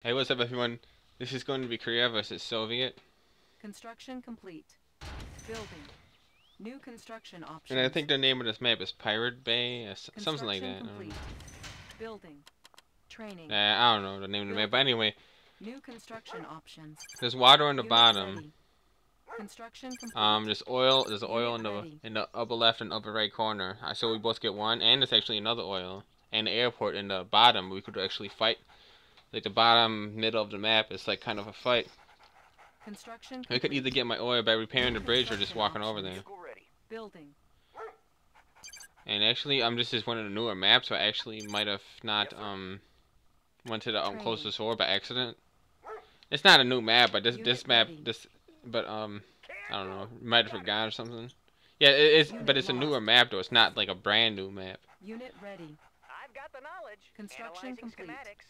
Hey, what's up, everyone? This is going to be Korea versus Soviet, Construction complete. Building. New construction and I options. think the name of this map is Pirate Bay, or something like Construction that. complete. Building. Training. I don't know the name of the map, but Building. anyway, New construction options. there's water on the Unit bottom. ready. Construction complete. There's oil. There's oil Unit in the ready. upper left and upper right corner. So we both get one, and there's actually another oil and the airport in the bottom. We could actually fight. Like the bottom middle of the map is like kind of a fight. Construction I could complete. either get my oil by repairing the New bridge or just construction walking over options. there. Building. And actually, this is one of the newer maps, so I actually might have not went to the closest ore by accident. It's not a new map, but this map ready. I don't know, might have forgot or something. Yeah, but it's a newer map though. It's not like a brand new map. Unit ready. I've got the knowledge. Construction complete. Schematics.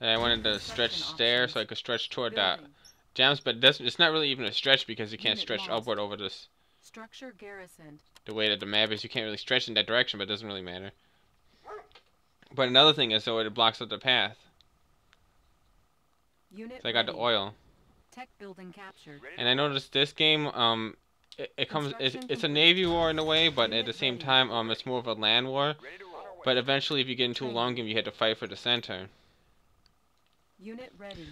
And I wanted to stretch Construction there options. so I could stretch toward that Building. gems, but it's not really even a stretch because you can't Unit stretch lost. upward over this. Structure garrisoned. The way that the map is, you can't really stretch in that direction, but it doesn't really matter. But another thing is, though, it blocks up the path. Unit So I got the ready. oil. Tech building captured. And I noticed this game, it's a navy war in a way, but at the same time, it's more of a land war. Ready to roll. But eventually, if you get into a long game, you have to fight for the center. Unit ready.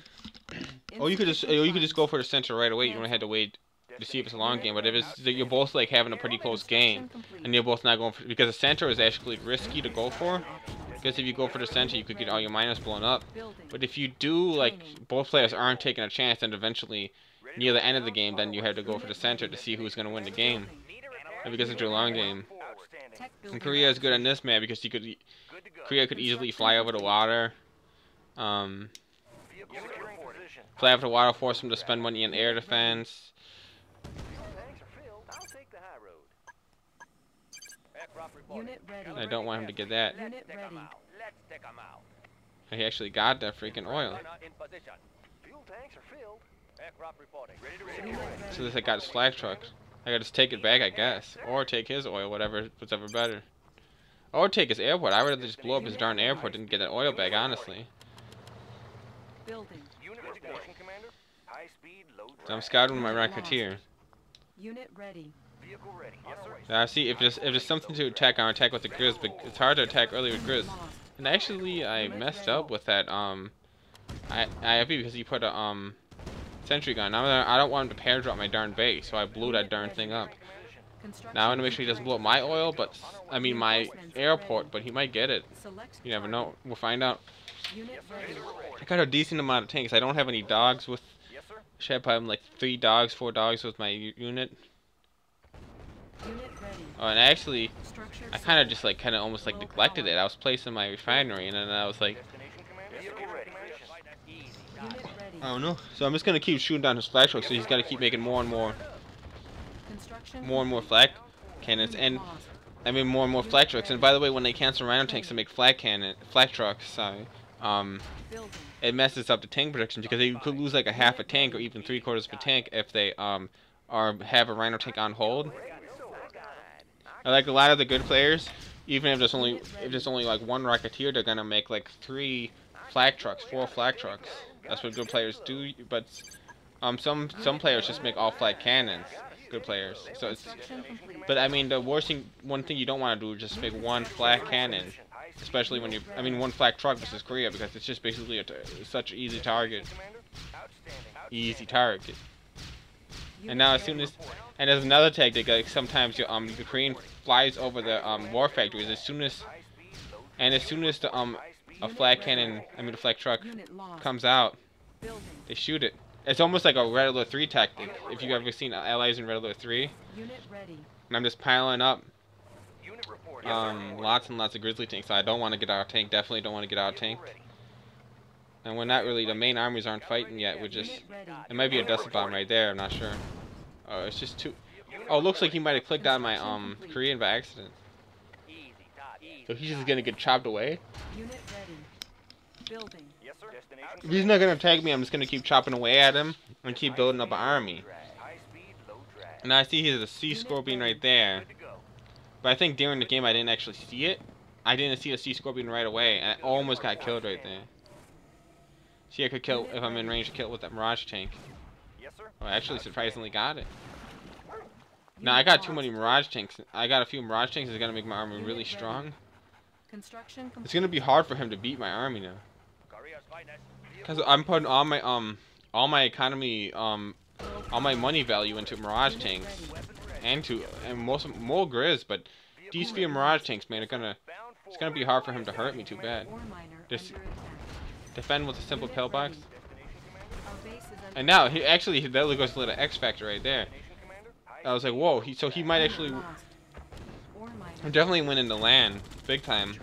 Or you could just go for the center right away. You don't have to wait to see if it's a long game. But if it's you're both like having a pretty close game, and you're both not going for, because the center is actually risky to go for. Because if you go for the center, you could get all your miners blown up. But if you do, like, both players aren't taking a chance, and eventually, near the end of the game, then you have to go for the center to see who's going to win the game. And because it's a long game. And Korea is good on this map because Korea could easily fly over the water. Fly over the water, force them to spend money in air defense. Tanks are filled. I'll take the high road. Aircraft reporting. Unit ready. I don't want him to get that. Unit ready. Let's take 'em out. He actually got that freaking oil. Runner in position. Fuel tanks are filled. Aircraft reporting. Ready to roll. Unit ready. So this I got his flag truck. I gotta just take it back, I guess. Or take his oil, whatever better. Or take his airport. I'd rather just blow up his darn airport than get that oil back, honestly. Building. Unit reporting, Commander. High speed, low drag. So I'm scouting my Rocketeer. Unit ready. Vehicle ready. Yes, sir. Now, see, if there's something to attack, I'll attack with the Grizz, but it's hard to attack early with Grizz. Lost. And actually, I messed up with that, IFV because he put a, sentry gun. I don't want him to pair drop my darn base, so I blew that darn thing up. Construction Now I want to make sure he doesn't blow up my oil, my airport, ready. but he might get it. Select You never target. know. We'll find out. Unit ready. I got a decent amount of tanks. I don't have any dogs with. Yes, sir. Should have probably like 3 dogs, 4 dogs with my unit. Unit ready. Oh, and actually, Structure I kind of set. just like almost like neglected it. I was placing my refinery, and then I was like, Destination, Commander. Vehicle ready. Easy. Unit ready. I don't know. So I'm just gonna keep shooting down his flag trucks. So he's got to keep making more and more Construction flag cannons, Unit and lost. I mean more and more flag trucks. And by the way, when they cancel rhino tanks to make flag trucks, sorry, Building. it messes up the tank production because they could lose like a half a tank or even 3/4 of a tank if they have a rhino tank on hold. I like a lot of the good players, even if there's only like 1 Rocketeer, they're gonna make like 3 flag trucks, 4 flag trucks. That's what good players do. But some players just make all flag cannons. Good players. So it's. Construction complete. But I mean, one thing you don't want to do is just make 1 flag cannon, especially when 1 flag truck versus Korea, because it's just basically such an easy target. Commander. Outstanding. Easy target. Unit And now as ready. soon as, and there's another tactic, like sometimes the Korean flies over the war factories as soon as the a flag cannon, the flag truck Unit lost. comes out, Building. they shoot it. It's almost like a Red Alert 3 tactic. If you've ever seen Allies in Red Alert 3, Unit ready. and I'm just piling up Unit reporting. lots and lots of Grizzly tanks. So I don't want to get out of tank. Definitely don't want to get out of tank. And we're not really, the main armies aren't fighting yet. We're just, Unit ready. it might be a dust bomb right there. I'm not sure. Oh, it's just too. Oh, looks like he might have clicked on my Korean by accident. Easy, Todd. Easy. So he's just gonna get chopped away. Unit ready. Building. Yes, sir. Destination. If he's not gonna attack me, I'm just gonna keep chopping away at him and keep building up an army. High speed, low drag. And I see he's a sea scorpion right there. Good to go. But I think during the game I didn't actually see it. I didn't see the Sea Scorpion right away, and I almost got killed right there. See, I could kill if I'm in range to kill with that Mirage tank. Yes, sir. Oh, I actually surprisingly got it. Now I got too many Mirage tanks. I got a few Mirage tanks. It's gonna make my army really strong. Construction It's gonna be hard for him to beat my army now. Korea's finest. Cause I'm putting all my economy, all my money value into Mirage tanks, and more Grizz, but these few Mirage tanks, man, it's gonna be hard for him to hurt me too bad. Just defend with a simple pillbox. And now that goes to the X factor right there. I was like, whoa, so he might actually definitely win in the land, big time.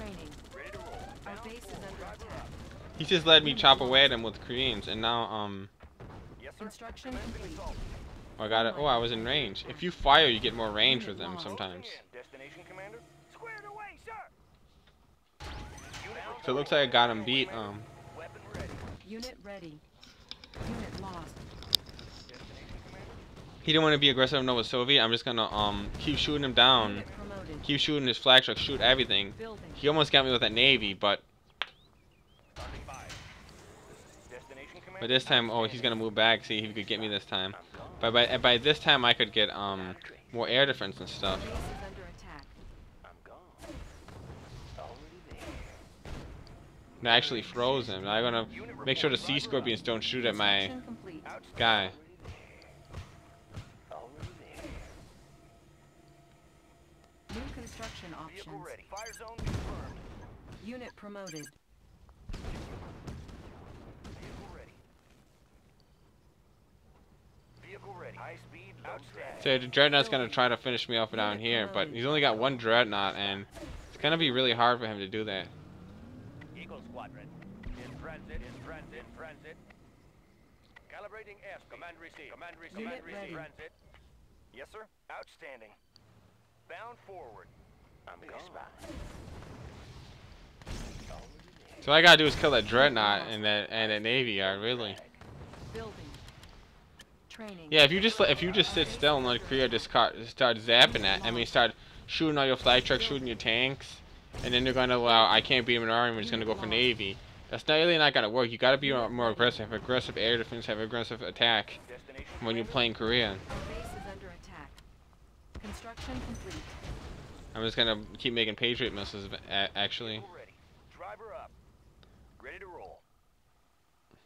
He just let me chop away at him with Koreans, and now Construction complete. I got it. Oh, I was in range. If you fire, you get more range with them sometimes. Destination, Commander. Squared away, sir. So it looks like I got him beat. Weapon ready. Unit ready. Unit lost. Destination, Commander. He didn't want to be aggressive enough with Soviet. I'm just gonna keep shooting him down. Unit promoted. Keep shooting his flag truck, shoot everything. Building. He almost got me with that Navy, but Standing by. Destination, Commander. this time, oh, he's gonna move back. See if he could get me this time. But by this time, I could get more air defense and stuff. Base is under attack. I'm gone. Already there. And I actually froze him. I'm gonna make sure the Sea Scorpions don't shoot at my Construction complete. guy. Already there. New construction Vehicle options. ready. Fire zone confirmed. Unit promoted. Vehicle ready. Vehicle ready. High speed, outstanding. So the Dreadnought's gonna try to finish me off down here, but he's only got one Dreadnought, and it's gonna be really hard for him to do that. Eagle Squadron. In transit, in transit, in transit. Calibrating F. Command receive. Command receive. Unit Command receive. ready. Transit. Yes, sir. Outstanding. Bound forward. I'm gone. So all I gotta do is kill that Dreadnought and that Navy Yard, really. Building. Training. Yeah, if you just sit still and let Korea just start zapping at, start shooting all your flag trucks, shooting your tanks, and then they're gonna, well, I can't beat them in an army, we're just gonna go for Navy. That's really not gonna work. You gotta be more aggressive. Aggressive air defense, have aggressive attack when you're playing Korea. Our base is under attack. Construction complete. I'm just gonna keep making Patriot missiles, actually. Vehicle ready. Driver up. Ready to roll.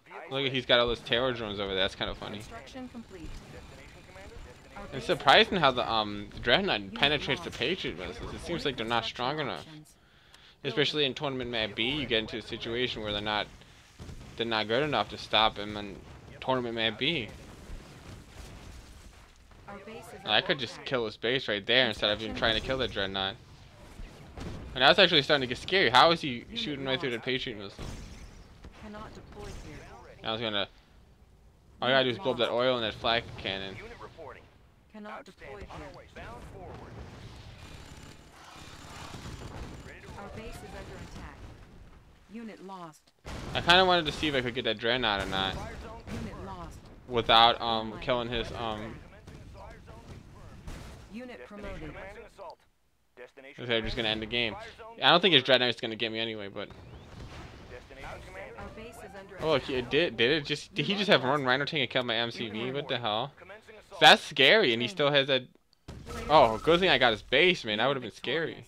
Vehicle Look, ready. he's got all those terror drones over there. That's kind of funny. Construction complete. Destination, Commander. Destination. Our It's base is surprising how under the Dreadnought penetrates the Patriot missiles. It seems like they're not strong enough. Options. Especially in tournament map B, you get into a situation where they're not good enough to stop him in tournament map B. Our base is I under could just attack. kill his base right there instead of even trying to kill the Dreadnought. And that's actually starting to get scary. How is he shooting right through the Patriot missile? Cannot deploy here. I was gonna. All I gotta do is blow up that oil and that flag cannon. Unit reporting. Cannot deploy Outstanding. On here. our way. Bound forward. Ready to Our roll. base is under attack. Unit lost. I kind of wanted to see if I could get that Dreadnought or not Fire zone Unit lost. without killing his commencing assault. Fire zone confirmed. Unit Destination promoted. commencing assault. Destination. They're just gonna end the game. Fire zone I don't think his Dreadnought's gonna get me anyway, but Destination, Commander. Our base is under oh, attack. did it just? Did he just have one Rhino tank and kill my MCV? What the hell? Commencing assault. That's scary, and he still has that. Oh, good thing I got his base, man. That would have been scary.